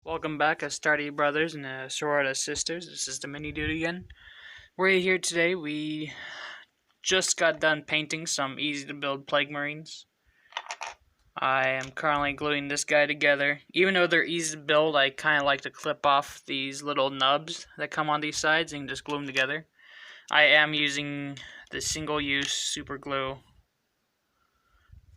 Welcome back, Astardi brothers and Sororita sisters. This is the mini dude again. We're here today. We just got done painting some easy to build plague marines. I am currently gluing this guy together. Even though they're easy to build, I kind of like to clip off these little nubs that come on these sides and just glue them together. I am using the single-use super glue.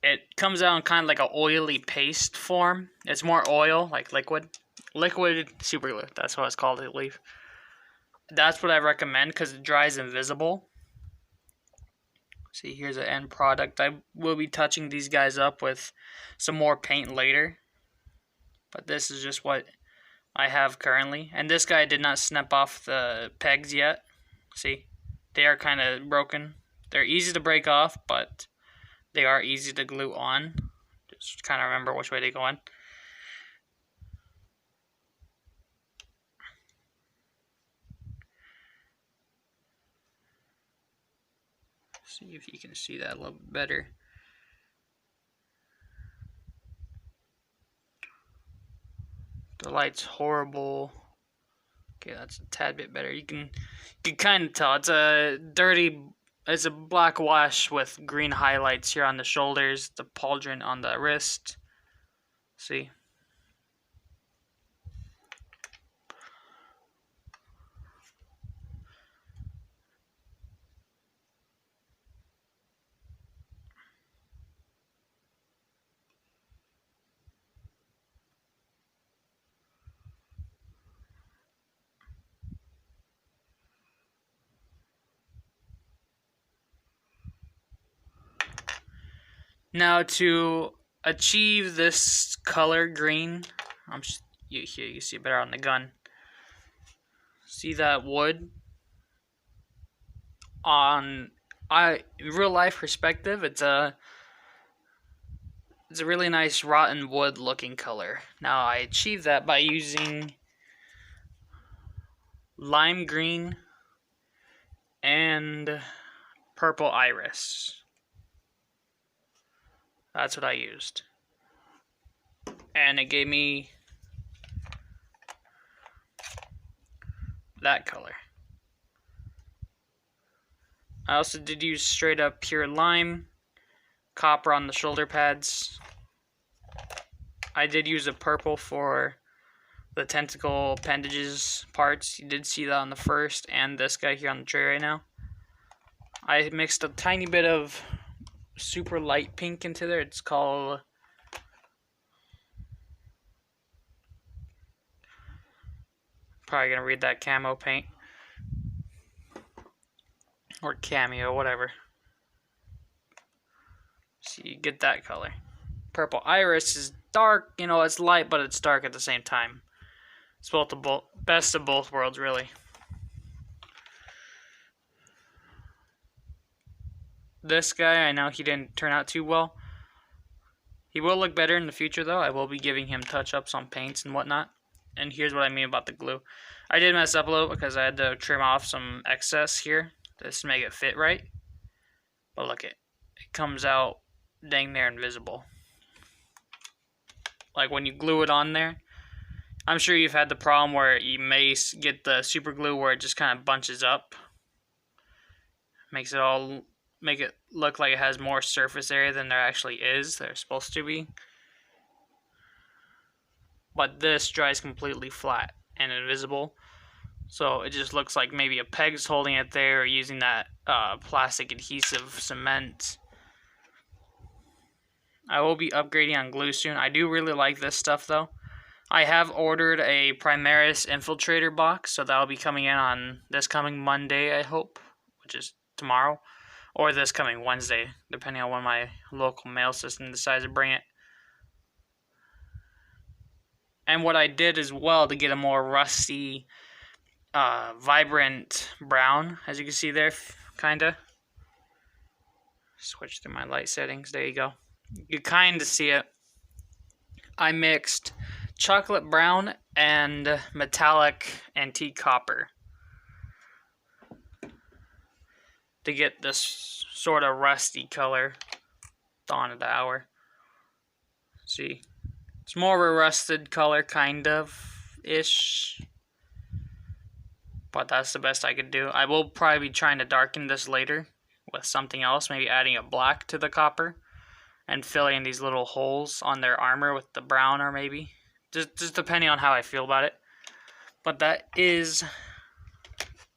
It comes out in kind of like an oily paste form. It's more oil, like liquid. Liquid super glue. That's what it's called, I believe. That's what I recommend because it dries invisible. See, here's an end product. I will be touching these guys up with some more paint later. But this is just what I have currently. And this guy did not snap off the pegs yet. See, they are kind of broken. They're easy to break off, but they are easy to glue on. Just kind of remember which way they go in. See if you can see that a little bit better. The light's horrible. Okay, that's a tad bit better. You can kind of tell it's a black wash with green highlights here on the shoulders, the pauldron on the wrist. See? Now to achieve this color green, you see it better on the gun. See that wood? On real life perspective, it's a really nice rotten wood looking color. Now I achieved that by using lime green and purple iris. That's what I used. And it gave me that color. I also did use straight up pure lime, copper on the shoulder pads. I did use a purple for the tentacle appendages parts. You did see that on the first and this guy here on the tray right now. I mixed a tiny bit of super light pink into there. It's called probably gonna read that camo paint or cameo, whatever. So you get that color. Purple iris is dark, it's light, but it's dark at the same time. It's both the best of both worlds, really. This guy, I know he didn't turn out too well. He will look better in the future, though. I will be giving him touch-ups on paints and whatnot. And here's what I mean about the glue. I did mess up a little because I had to trim off some excess here just to make it fit right. But look, it comes out dang near invisible. Like when you glue it on there, I'm sure you've had the problem where you may get the super glue where it just kind of bunches up. Make it look like it has more surface area than there actually is. There's supposed to be. But this dries completely flat and invisible. So it just looks like maybe a peg's holding it there or using that plastic adhesive cement. I will be upgrading on glue soon. I do really like this stuff though. I have ordered a Primaris Infiltrator box, so that'll be coming in on this coming Monday, I hope, which is tomorrow, or this coming Wednesday, depending on when my local mail system decides to bring it. And what I did as well to get a more rusty, vibrant brown, as you can see there, kinda. Switch to my light settings, there you go. You kinda see it. I mixed chocolate brown and metallic antique copper to get this sort of rusty color. Dawn of the hour. See, it's more of a rusted color, kind of. ish. But that's the best I could do. I will probably be trying to darken this later with something else, maybe adding a black to the copper and filling these little holes on their armor with the brown, or maybe just depending on how I feel about it. But that is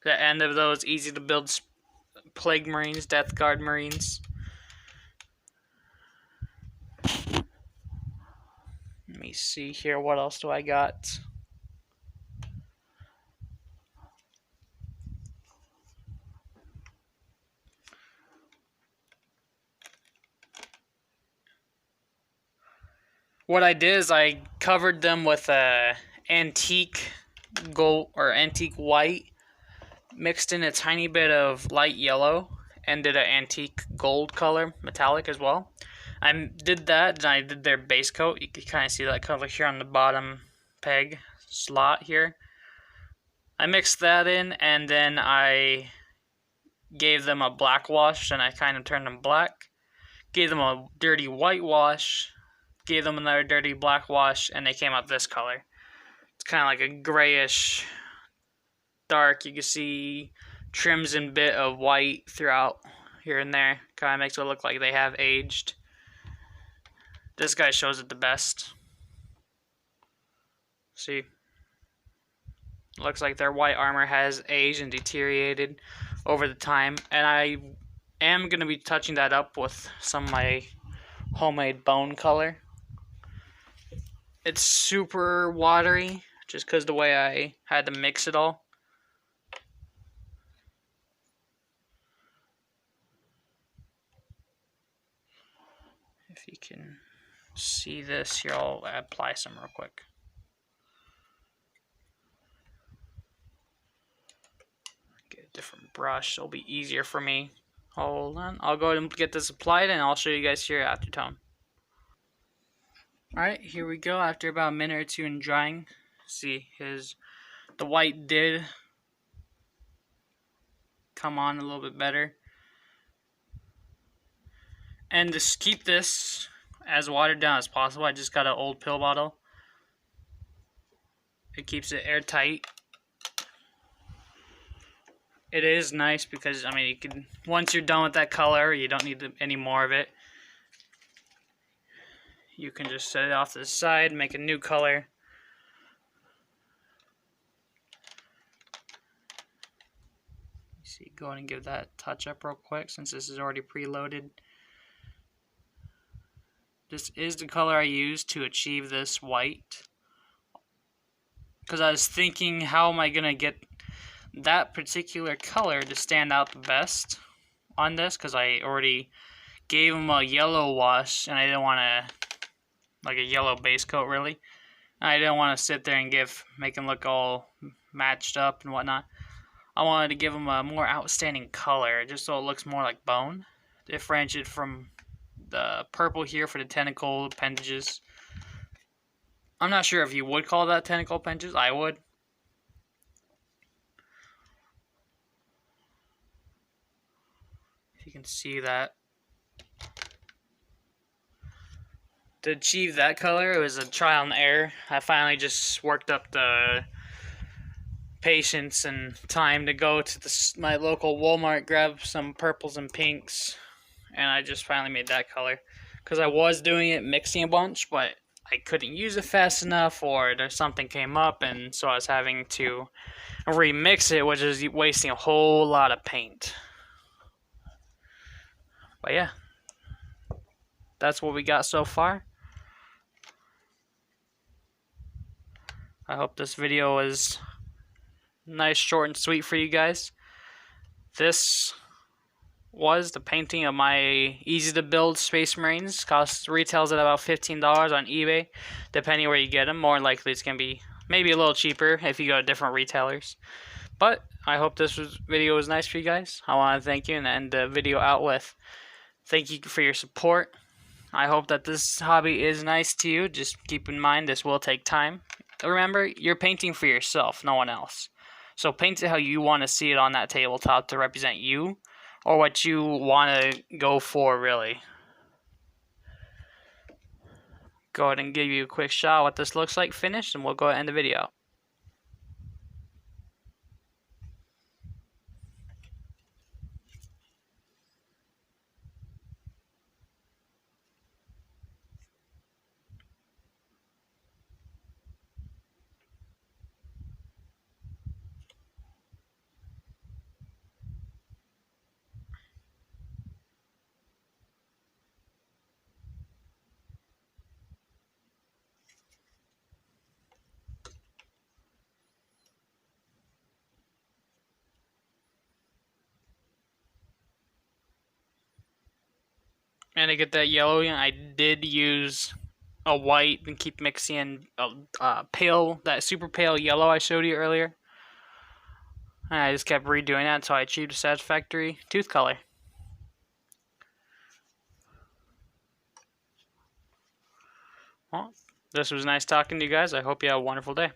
the end of those easy to build Plague Marines, Death Guard Marines. Let me see here, what else do I got? What I did is I covered them with a antique gold or antique white, mixed in a tiny bit of light yellow, and did an antique gold color, metallic as well. I did that, and I did their base coat. You can kind of see that color here on the bottom peg slot here. I mixed that in, and then I gave them a black wash, and I kind of turned them black. Gave them a dirty white wash, gave them another dirty black wash, and they came out this color. It's kind of like a grayish dark. You can see trims and bit of white throughout here and there. Kind of makes it look like they have aged. This guy shows it the best. See? Looks like their white armor has aged and deteriorated over the time. And I am going to be touching that up with some of my homemade bone color. It's super watery, just because the way I had to mix it all. If you can see this here, I'll apply some real quick. Get a different brush, it'll be easier for me. Hold on, I'll go ahead and get this applied and I'll show you guys here after tone. Alright, here we go after about a minute or two in drying. See, the white did come on a little bit better. And to keep this as watered down as possible, I just got an old pill bottle. It keeps it airtight. It is nice because, I mean, you can, once you're done with that color, you don't need any more of it. You can just set it off to the side, make a new color. See, go ahead and give that touch up real quick since this is already preloaded. This is the color I used to achieve this white. Because I was thinking, how am I going to get that particular color to stand out the best on this? Because I already gave them a yellow wash and I didn't want to, like a yellow base coat really. I didn't want to sit there and make them look all matched up and whatnot. I wanted to give them a more outstanding color, just so it looks more like bone. Differentiated from the purple here for the tentacle appendages. I'm not sure if you would call that tentacle appendages. I would. If you can see that. To achieve that color, it was a trial and error. I finally just worked up the patience and time to go to my local Walmart, grab some purples and pinks, and I just finally made that color. Because I was doing it mixing a bunch, but I couldn't use it fast enough, or there's something came up, and so I was having to remix it, which is wasting a whole lot of paint. But yeah, that's what we got so far. I hope this video was nice, short, and sweet for you guys. This was the painting of my easy to build Space Marines. Retails at about $15 on eBay, depending where you get them. More likely it's going to be maybe a little cheaper if you go to different retailers. But I hope this video was nice for you guys. I want to thank you and end the video out with thank you for your support. I hope that this hobby is nice to you. Just keep in mind this will take time. Remember, you're painting for yourself, no one else. So paint it how you want to see it on that tabletop to represent you, or what you want to go for, really. Go ahead and give you a quick shot of what this looks like finished, and we'll go ahead and end the video. And to get that yellow, I did use a white and keep mixing pale, that super pale yellow I showed you earlier. And I just kept redoing that until I achieved a satisfactory tooth color. Well, this was nice talking to you guys. I hope you have a wonderful day.